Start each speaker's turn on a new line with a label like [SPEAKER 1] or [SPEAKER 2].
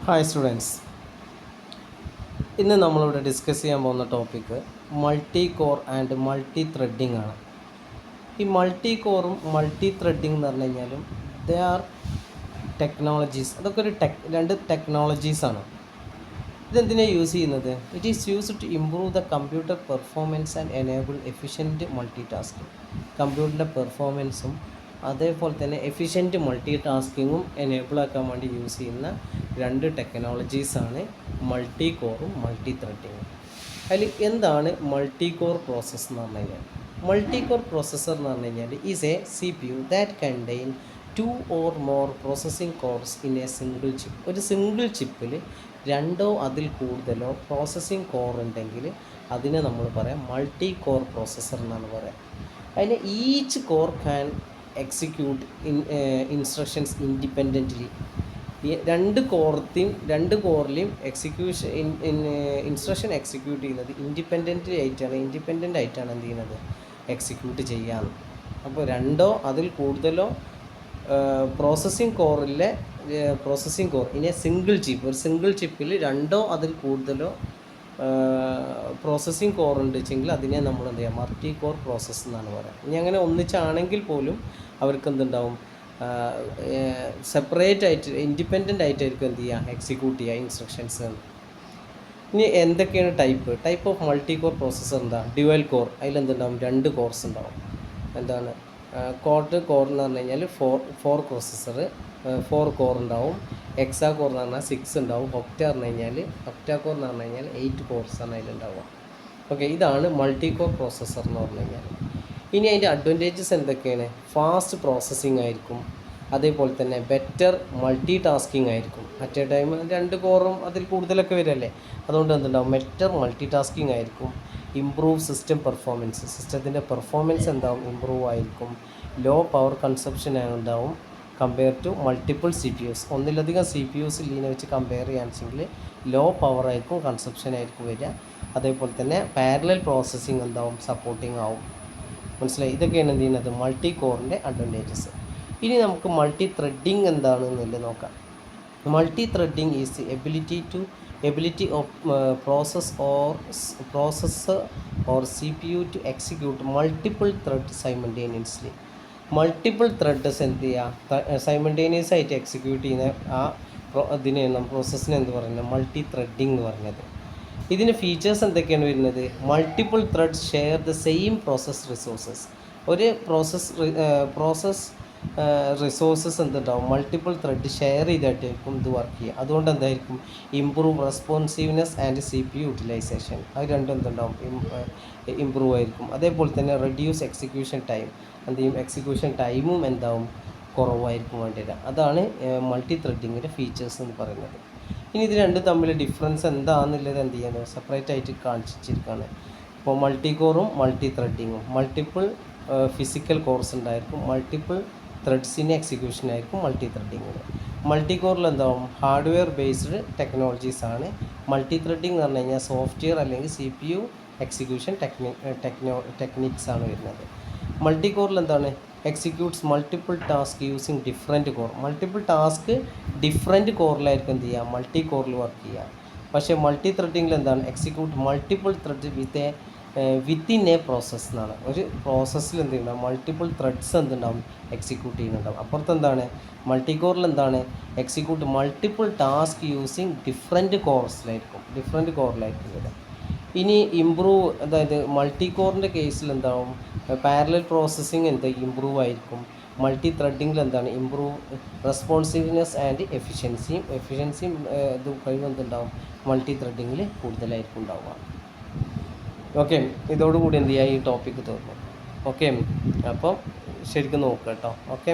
[SPEAKER 1] Hi students, ഇന്ന് നമ്മളിവിടെ discuss ചെയ്യാൻ പോകുന്ന topic multi core and multi threading ആണ്. ഈ മൾട്ടി കോറും മൾട്ടി ത്രെഡിങ് എന്ന് പറഞ്ഞു കഴിഞ്ഞാലും ദേ ആർ ടെക്നോളജീസ്. അതൊക്കെ രണ്ട് ടെക്നോളജീസാണ്. ഇതെന്തിനാണ് യൂസ് ചെയ്യുന്നത്? It is used to improve the computer performance and enable efficient multi tasking. കമ്പ്യൂട്ടറിൻ്റെ പെർഫോമൻസും അതേപോലെ തന്നെ എഫിഷ്യൻറ്റ് മൾട്ടി ടാസ്കിങ്ങും എനേബിൾ ആക്കാൻ വേണ്ടി യൂസ് ചെയ്യുന്ന രണ്ട് ടെക്നോളജീസാണ് മൾട്ടി കോറും മൾട്ടി ത്രെഡിങ്ങും. അതിൽ എന്താണ് മൾട്ടി കോർ പ്രോസസ്സ് എന്ന് പറഞ്ഞു കഴിഞ്ഞാൽ? മൾട്ടി കോർ പ്രോസസ്സർ എന്ന് പറഞ്ഞു കഴിഞ്ഞാൽ is a CPU that contain 2 or more processing cores in a single chip. ഒരു സിംഗിൾ ചിപ്പിൽ രണ്ടോ അതിൽ കൂടുതലോ പ്രോസസ്സിംഗ് കോർ ഉണ്ടെങ്കിൽ അതിനെ നമ്മൾ പറയാം മൾട്ടി കോർ പ്രോസസ്സർ എന്നാണ് പറയാം. അതിന് each core can execute instructions independently. ഈ രണ്ട് കോറിലെയും ഇൻസ്ട്രക്ഷൻ എക്സിക്യൂട്ട് ചെയ്യുന്നത് ഇൻഡിപെൻഡൻ്റ് ആയിട്ടാണ് എന്ത് ചെയ്യുന്നത്, എക്സിക്യൂട്ട് ചെയ്യാന്ന്. അപ്പോൾ രണ്ടോ അതിൽ കൂടുതലോ പ്രോസസ്സിംഗ് കോർ ഇനി സിംഗിൾ ചിപ്പ്, ഒരു സിംഗിൾ ചിപ്പിൽ രണ്ടോ അതിൽ കൂടുതലോ പ്രോസസ്സിംഗ് കോർ ഉണ്ട് വെച്ചെങ്കിൽ അതിനെ നമ്മൾ എന്ത് ചെയ്യുക, മൾട്ടി കോർ പ്രോസസ്സ് എന്നാണ് പറയുക. ഇനി അങ്ങനെ ഒന്നിച്ചാണെങ്കിൽ പോലും അവർക്ക് എന്തുണ്ടാവും, സെപ്പറേറ്റ് ആയിട്ട് ഇൻഡിപെൻഡൻ്റ് ആയിട്ടായിരിക്കും എന്ത് ചെയ്യുക, എക്സിക്യൂട്ട് ചെയ്യുക ഇൻസ്ട്രക്ഷൻസ്. ഇനി എന്തൊക്കെയാണ് type of multi core processor? എന്താ? Dual core. അതിലെന്തുണ്ടാവും, 2 കോർസ് ഉണ്ടാവും. എന്താണ് കോഡ് കോർ എന്ന് പറഞ്ഞു കഴിഞ്ഞാൽ ഫോർ പ്രോസസ്സർ 4 കോർ ഉണ്ടാവും. എക്സാ കോർ എന്ന് പറഞ്ഞാൽ 6 ഉണ്ടാവും. ഒക്ടാ കോർ എന്ന് പറഞ്ഞു കഴിഞ്ഞാൽ 8 കോർസാണ് അതിലുണ്ടാവുക. ഓക്കെ, ഇതാണ് മൾട്ടി കോർ പ്രോസസ്സർ എന്ന് പറഞ്ഞു കഴിഞ്ഞാൽ. ഇനി അതിൻ്റെ അഡ്വാൻറ്റേജസ് എന്തൊക്കെയാണ്? ഫാസ്റ്റ് പ്രോസസ്സിങ് ആയിരിക്കും, അതേപോലെ തന്നെ ബെറ്റർ മൾട്ടി ടാസ്കിങ് ആയിരിക്കും. അറ്റ് എ ടൈം 2 കോറും അതിൽ കൂടുതലൊക്കെ വരല്ലേ, അതുകൊണ്ട് എന്തുണ്ടാവും, ബെറ്റർ മൾട്ടി ടാസ്കിങ് ആയിരിക്കും. ഇംപ്രൂവ് സിസ്റ്റം പെർഫോമൻസ്, സിസ്റ്റത്തിൻ്റെ പെർഫോമൻസ് എന്താവും, ഇമ്പ്രൂവ് ആയിരിക്കും. ലോ പവർ കൺസപ്ഷൻ ഉണ്ടാവും കമ്പയർ ടു മൾട്ടിപ്പിൾ CPUs. ഒന്നിലധികം CPUs ഇതിനെ വെച്ച് കമ്പയർ ചെയ്യുകയാണെന്നുവെച്ചെങ്കിൽ ലോ പവർ ആയിരിക്കും, കൺസപ്ഷൻ ആയിരിക്കും വരിക. അതേപോലെ തന്നെ പാരലൽ പ്രോസസ്സിങ് എന്താവും, സപ്പോർട്ടിങ് ആവും. മനസ്സിലായി? ഇതൊക്കെയാണ് എന്ത് ചെയ്യുന്നത്, മൾട്ടി കോറിൻ്റെ അഡ്വാൻറ്റേജസ്. ഇനി നമുക്ക് മൾട്ടി ത്രെഡിങ് എന്താണെന്നുള്ളത് നോക്കാം. Multi threading is the ability of processor or CPU to execute multiple threads simultaneously. Multiple threads എന്ത് ചെയ്യുക, സൈമൾട്ടേനിയസ് ആയിട്ട് എക്സിക്യൂട്ട് ചെയ്യുന്ന ഇതിനെയാണ് പ്രോസസ്സിന് എന്ത് പറയുന്നത്, മൾട്ടി ത്രെഡിങ് എന്ന് പറഞ്ഞത്. ഇതിന് ഫീച്ചേഴ്സ് എന്തൊക്കെയാണ് വരുന്നത്? Multiple threads share the same process resources. ഒരു പ്രോസസ് റിസോഴ്സസ് എന്തുണ്ടാവും, മൾട്ടിപ്പിൾ ത്രെഡ് ഷെയർ ചെയ്തിട്ടായിരിക്കും ഇത് വർക്ക് ചെയ്യുക. അതുകൊണ്ട് എന്തായിരിക്കും, improve responsiveness and CPU utilisation. അത് രണ്ടും എന്തുണ്ടാവും, ഇമ്പ്രൂവ് ആയിരിക്കും. അതേപോലെ തന്നെ റെഡ്യൂസ് എക്സിക്യൂഷൻ ടൈം, എന്ത് ചെയ്യും, എക്സിക്യൂഷൻ ടൈമും എന്താവും, കുറവായിരിക്കും വേണ്ടിയത്. അതാണ് മൾട്ടി ത്രെഡിങ്ങിൻ്റെ ഫീച്ചേഴ്സ് എന്ന് പറയുന്നത്. ഇനി ഇത് രണ്ടും തമ്മിൽ ഡിഫറൻസ് എന്താണെന്നുള്ളത് എന്ത് ചെയ്യുന്നത്, സെപ്പറേറ്റ് ആയിട്ട് കാണിച്ചിരിക്കുകയാണ്. ഇപ്പോൾ മൾട്ടി കോറും മൾട്ടി ത്രെഡിങ്ങും, മൾട്ടിപ്പിൾ ഫിസിക്കൽ കോർസ് ഉണ്ടായിരിക്കും, മൾട്ടിപ്പിൾ ത്രെഡ്സിൻ്റെ എക്സിക്യൂഷൻ ആയിരിക്കും മൾട്ടി ത്രെഡിങ്ങിൽ. മൾട്ടി കോറിൽ എന്താവും, ഹാർഡ്വെയർ ബേസ്ഡ് ടെക്നോളജീസ് ആണ്. മൾട്ടി ത്രെഡിങ് എന്ന് പറഞ്ഞു കഴിഞ്ഞാൽ സോഫ്റ്റ്വെയർ അല്ലെങ്കിൽ CPU എക്സിക്യൂഷൻ ടെക്നിക്സ് ആണ് വരുന്നത്. മൾട്ടി കോറിൽ എന്താണ്, executes multiple task using different core. Multiple task different കോറിലായിരിക്കും എന്ത് ചെയ്യുക, മൾട്ടി കോറിൽ വർക്ക് ചെയ്യുക. പക്ഷേ മൾട്ടി ത്രെഡിങ്ങിൽ എന്താണ്, execute multiple thread within A process എന്നാണ്. ഒരു പ്രോസസ്സിൽ എന്ത് ചെയ്യുന്നുണ്ടാവും, മൾട്ടിപ്പിൾ ത്രെഡ്സ് എന്തുണ്ടാവും, എക്സിക്യൂട്ട് ചെയ്യുന്നുണ്ടാവും. അപ്പുറത്ത് എന്താണ്, മൾട്ടി കോറിൽ എന്താണ്, execute multiple task using different കോറിലായിരിക്കും വരിക. ഇനി ഇമ്പ്രൂവ്, അതായത് മൾട്ടി കോറിൻ്റെ കേസിൽ എന്താവും, പാരലൽ പ്രോസസ്സിങ് ഇമ്പ്രൂവ് ആയിരിക്കും. മൾട്ടി ത്രെഡിങ്ങിൽ എന്താണ്, ഇമ്പ്രൂവ് റെസ്പോൺസീവ്നെസ് ആൻഡ് എഫിഷ്യൻസിയും ഇത് കഴിവ് എന്തുണ്ടാവും, മൾട്ടി ത്രെഡിങ്ങിൽ കൂടുതലായിരിക്കും ഉണ്ടാവുക. ഓക്കെ, ഇതോടുകൂടി എന്ത് ചെയ്യുക, ഈ ടോപ്പിക്ക് തീർന്നു. ഓക്കെ, അപ്പം ശരിക്കും നോക്കുക കേട്ടോ. ഓക്കെ.